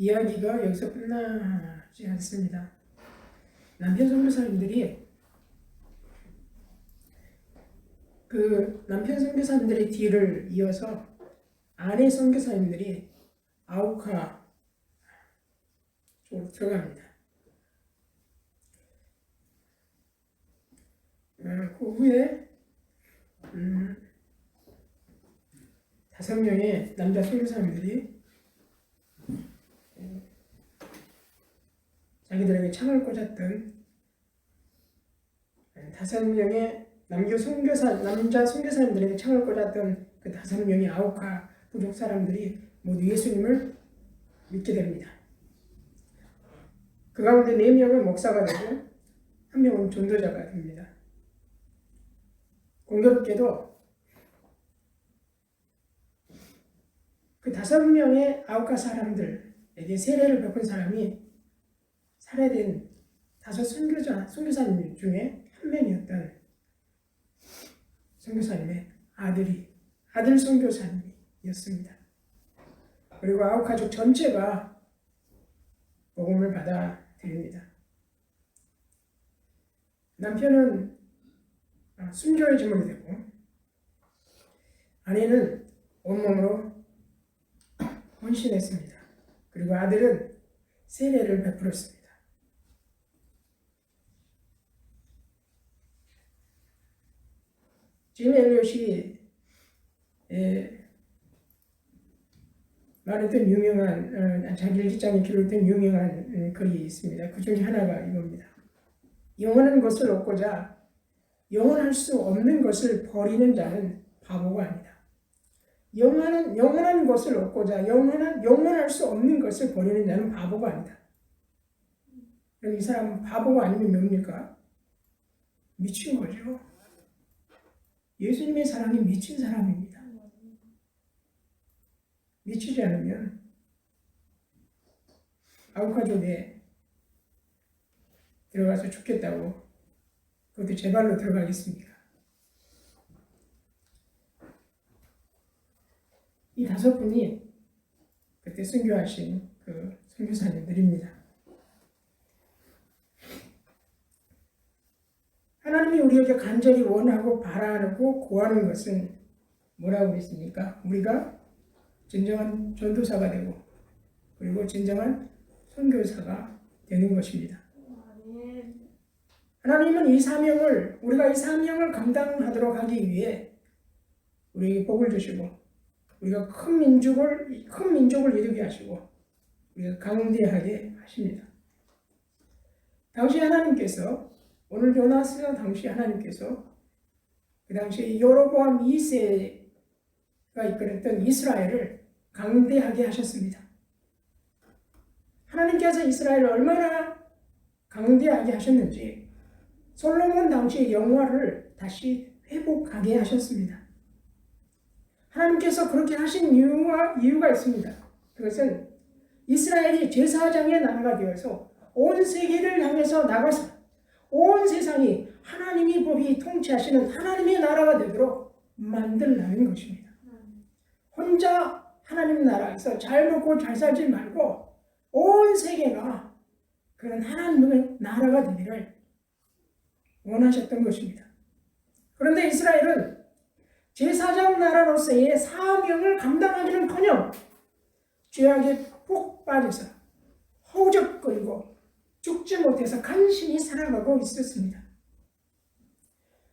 이야기가 여기서 끝나지 않습니다. 남편 선교사님들이 그 남편 선교사님들의 뒤를 이어서 아내 선교사님들이 아우카 쪽으로 들어갑니다. 그 후에 5명의 남자 선교사님들이 자기들에게 창을 꽂았던 5명의 남자 선교사님들에게 창을 꽂았던 그 5명의 아우카 부족 사람들이 모두 예수님을 믿게 됩니다. 그 가운데 4명은 목사가 되고 1명은 전도자가 됩니다. 공교롭게도 그 5명의 아우카 사람들에게 세례를 베푼 사람이 살해된 5 선교사님 중에 1명이었던 선교사님의 아들 선교사님이었습니다. 그리고 아우카족 전체가 복음을 받아들입니다. 남편은 순교의 제물이 되고 아내는 온몸으로 헌신했습니다. 그리고 아들은 세례를 베풀었습니다. 짐 엘리엇이 말했던 유명한 자기 일기장에 기록된 유명한 글이 있습니다. 그 중에 하나가 이겁니다. 영원한 것을 얻고자 영원할 수 없는 것을 버리는 자는 바보가 아니다. 영원한 것을 얻고자 영원할 수 없는 것을 버리는 자는 바보가 아니다. 이 사람은 바보가 아니면 뭡니까? 미친 거죠. 예수님의 사랑이 미친 사람입니다. 미치지 않으면 아우카족에 들어가서 죽겠다고 그것도 제 발로 들어가겠습니까? 이 5분이 그때 순교하신 그 선교사님들입니다. 하나님이 우리에게 간절히 원하고 바라고 구하는 것은 뭐라고 했습니까? 우리가 진정한 전도사가 되고 그리고 진정한 선교사가 되는 것입니다. 하나님은 우리가 이 사명을 감당하도록 하기 위해 우리에게 복을 주시고 우리가 큰 민족을 이루게 하시고 우리가 강대하게 하십니다. 당시 하나님께서 오늘 요나스가 당시 하나님께서 그 당시 여로보암 2세가 이끌었던 이스라엘을 강대하게 하셨습니다. 하나님께서 이스라엘을 얼마나 강대하게 하셨는지 솔로몬 당시의 영화를 다시 회복하게 하셨습니다. 하나님께서 그렇게 하신 이유가 있습니다. 그것은 이스라엘이 제사장의 나라가 되어서 온 세계를 향해서 나가서 온 세상이 하나님이 법이 통치하시는 하나님의 나라가 되도록 만들라는 것입니다. 혼자 하나님 나라에서 잘 먹고 잘 살지 말고 온 세계가 그런 하나님의 나라가 되기를 원하셨던 것입니다. 그런데 이스라엘은 제사장 나라로서의 사명을 감당하기는커녕 죄악에 푹 빠져서 허우적거리고 죽지 못해서 간신히 살아가고 있었습니다.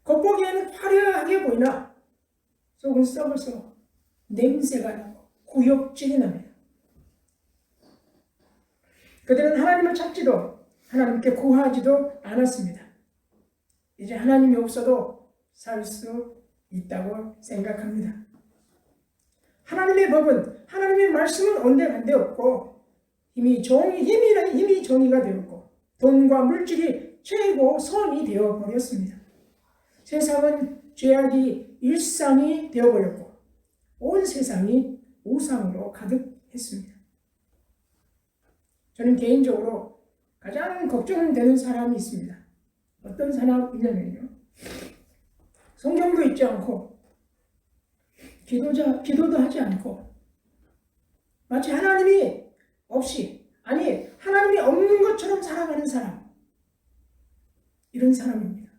겉보기에는 화려하게 보이나 속은 썩어서 냄새가 나고 구역질이 납니다. 그들은 하나님을 찾지도 하나님께 구하지도 않았습니다. 이제 하나님이 없어도 살 수 있다고 생각합니다. 하나님의 법은 하나님의 말씀은 온데간데 없고 힘이 정의가 되었고 돈과 물질이 최고 선이 되어버렸습니다. 세상은 죄악이 일상이 되어버렸고 온 세상이 우상으로 가득했습니다. 저는 개인적으로 가장 걱정되는 사람이 있습니다. 어떤 사람이냐면요. 성경도 읽지 않고 기도도 하지 않고 마치 하나님이 없이, 아니 하나님이 없는 것처럼 살아가는 사람, 이런 사람입니다.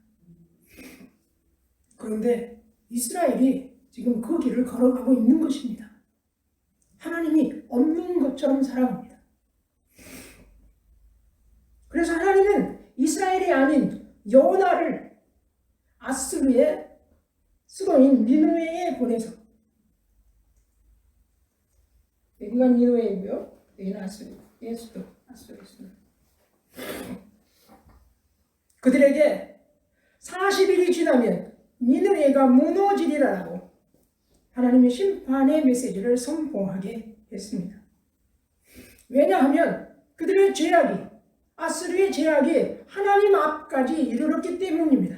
그런데 이스라엘이 지금 그 길을 걸어가고 있는 것입니다. 하나님이 없는 것처럼 살아갑니다. 그래서 하나님은 이스라엘이 아닌 요나를 아수르의 수도인 니느웨에 보내서, 여기가 니느웨이고요, 여기는 아수르의 수도, 아수르의 수도. 그들에게 40일이 지나면 니느웨가 무너지리라고 하나님의 심판의 메시지를 선포하게 했습니다. 왜냐하면 그들의 죄악이, 아수르의 죄악이 하나님 앞까지 이르렀기 때문입니다.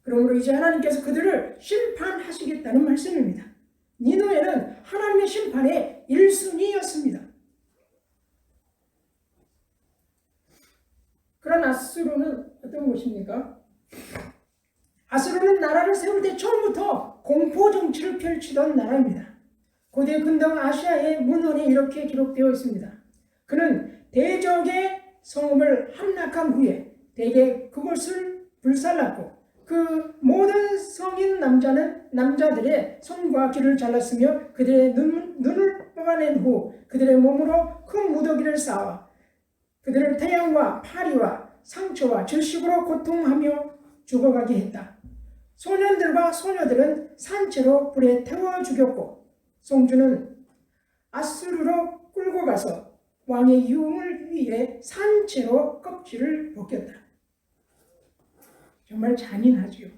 그러므로 이제 하나님께서 그들을 심판하시겠다는 말씀입니다. 니느웨는 하나님의 심판의 1순위였습니다. 그런 아수르는 어떤 것입니까? 아수르는 나라를 세울 때 처음부터 공포 정치를 펼치던 나라입니다. 고대 근동 아시아의 문헌에 이렇게 기록되어 있습니다. 그는 대적의 성읍을 함락한 후에 대개 그곳을 불살랐고 그 모든 성인 남자들의 손과 귀를 잘랐으며 그들의 눈을 뽑아낸 후 그들의 몸으로 큰 무더기를 쌓아 그들을 태양과 파리와 상처와 질식으로 고통하며 죽어가게 했다. 소년들과 소녀들은 산채로 불에 태워 죽였고 송주는 아수르로 끌고 가서 왕의 유흥을 위해 산채로 껍질을 벗겼다. 정말 잔인하지요.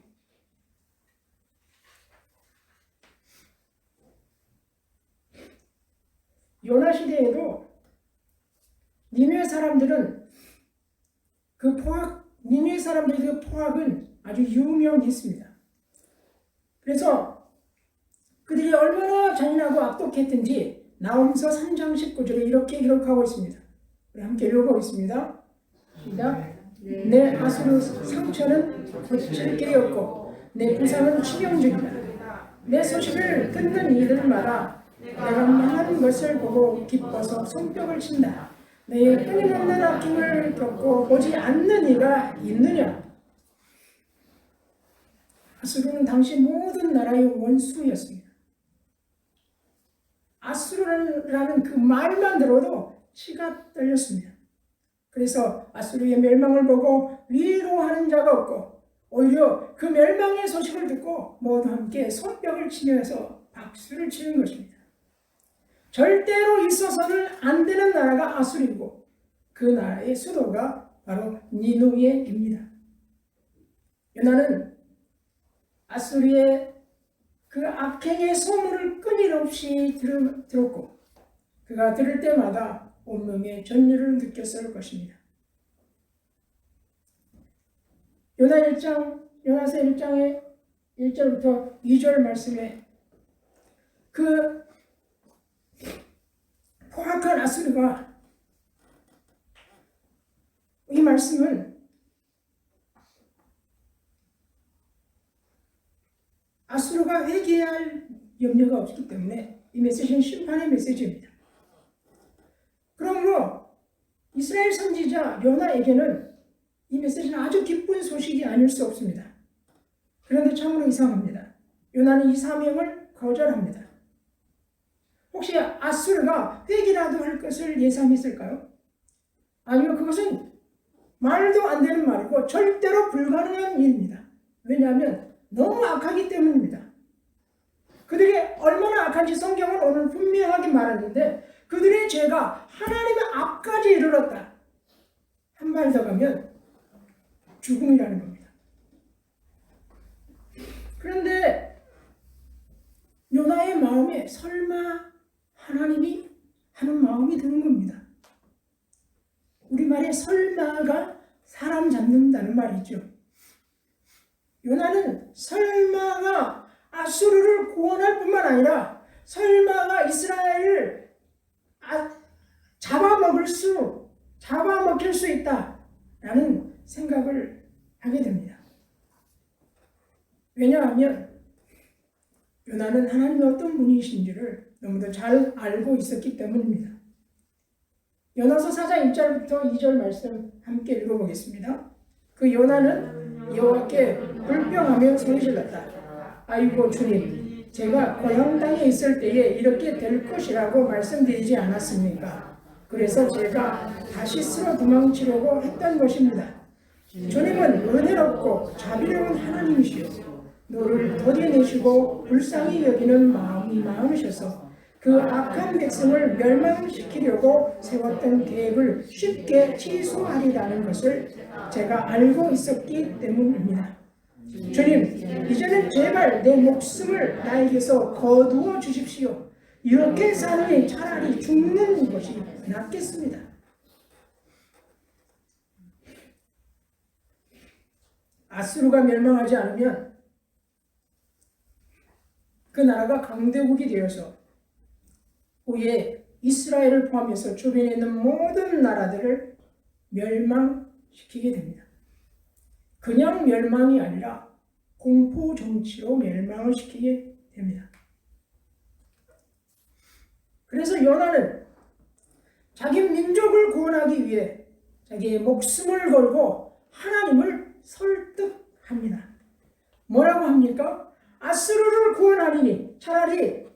요나 시대에도 니느웨 사람들은 니느웨 사람들의 그 포악은 아주 유명했습니다. 그래서 그들이 얼마나 잔인하고 악독했든지 나홈서 3장 19절에 이렇게 기록하고 있습니다. 우리 함께 읽어보겠습니다. 시작. 내 아수르 상처는 고칠 길이 없고 내 부상은 치명적이다. 내 소식을 듣는 이들마다 내가 망한 것을 보고 기뻐서 손뼉을 친다. 너의 끊임없는 아픔을 겪고 보지 않는 이가 있느냐? 아수르는 당시 모든 나라의 원수였습니다. 아수르라는 그 말만 들어도 치가 떨렸습니다. 그래서 아수르의 멸망을 보고 위로하는 자가 없고 오히려 그 멸망의 소식을 듣고 모두 함께 손뼉을 치면서 박수를 치는 것입니다. 절대로 있어서는 안 되는 나라가 아수르이고 그 나라의 수도가 바로 니느웨입니다. 요나는 아수르의 그 악행의 소문을 끊임없이 들었고 그가 들을 때마다 온몸에 전율을 느꼈을 것입니다. 요나서 1장의 1절부터 2절 말씀에 그 포악한 아수르가, 이 말씀은 아수르가 회개할 염려가 없기 때문에 이 메시지는 심판의 메시지입니다. 그러므로 이스라엘 선지자 요나에게는 이 메시지는 아주 기쁜 소식이 아닐 수 없습니다. 그런데 참으로 이상합니다. 요나는 이 사명을 거절합니다. 혹시 아수르가 회개라도 할 것을 예상했을까요? 아니요, 그것은 말도 안 되는 말이고 절대로 불가능한 일입니다. 왜냐하면 너무 악하기 때문입니다. 그들이 얼마나 악한지 성경은 오늘 분명하게 말하는데 그들의 죄가 하나님의 앞까지 이르렀다. 한 발 더 가면 죽음이라는 겁니다. 그런데 요나의 마음에 설마 하나님이 하는 마음이 드는 겁니다. 우리말에 설마가 사람 잡는다는 말이죠. 요나는 설마가 아수르를 구원할 뿐만 아니라 설마가 이스라엘을 잡아먹힐 수 있다라는 생각을 하게 됩니다. 왜냐하면 요나는 하나님이 어떤 분이신지를 너무도 잘 알고 있었기 때문입니다. 요나서 4장 1절부터 2절 말씀 함께 읽어보겠습니다. 그 요나는 여호와께 불평하며 소리질렀다. 아이고 주님, 제가 고향 땅에 있을 때에 이렇게 될 것이라고 말씀드리지 않았습니까? 그래서 제가 다시스로 도망치려고 했던 것입니다. 주님은 은혜롭고 자비로운 하나님이시오. 너를 도려내시고 불쌍히 여기는 마음이 많으셔서 그 악한 백성을 멸망시키려고 세웠던 계획을 쉽게 취소하리라는 것을 제가 알고 있었기 때문입니다. 주님, 이제는 제발 내 목숨을 나에게서 거두어 주십시오. 이렇게 사느니 차라리 죽는 것이 낫겠습니다. 아수르가 멸망하지 않으면 그 나라가 강대국이 되어서 후에 이스라엘을 포함해서 주변에 있는 모든 나라들을 멸망시키게 됩니다. 그냥 멸망이 아니라 공포 정치로 멸망을 시키게 됩니다. 그래서 요나는 자기 민족을 구원하기 위해 자기의 목숨을 걸고 하나님을 설득합니다. 뭐라고 합니까? 아수르를 구원하리니 차라리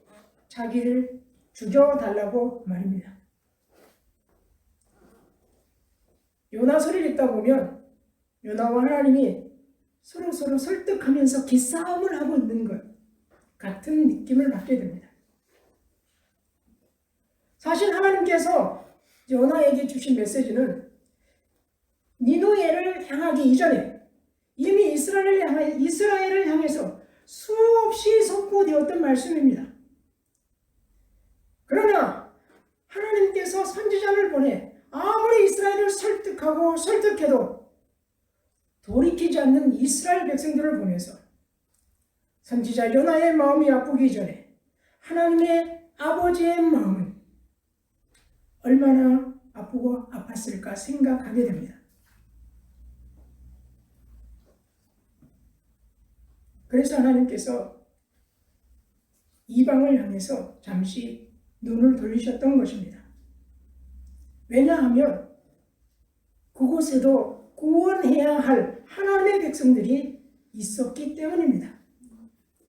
자기를 죽여달라고 말입니다. 요나서를 읽다 보면 요나와 하나님이 서로 설득하면서 기싸움을 하고 있는 것 같은 느낌을 받게 됩니다. 사실 하나님께서 요나에게 주신 메시지는 니느웨를 향하기 이전에 이미 이스라엘을 향해서 수없이 선포되었던 말씀입니다. 그러나 하나님께서 선지자를 보내 아무리 이스라엘을 설득해도 돌이키지 않는 이스라엘 백성들을 보내서 선지자 요나의 마음이 아프기 전에 하나님의 아버지의 마음은 얼마나 아프고 아팠을까 생각하게 됩니다. 그래서 하나님께서 이방을 향해서 잠시 눈을 돌리셨던 것입니다. 왜냐하면 그곳에도 구원해야 할 하나님의 백성들이 있었기 때문입니다.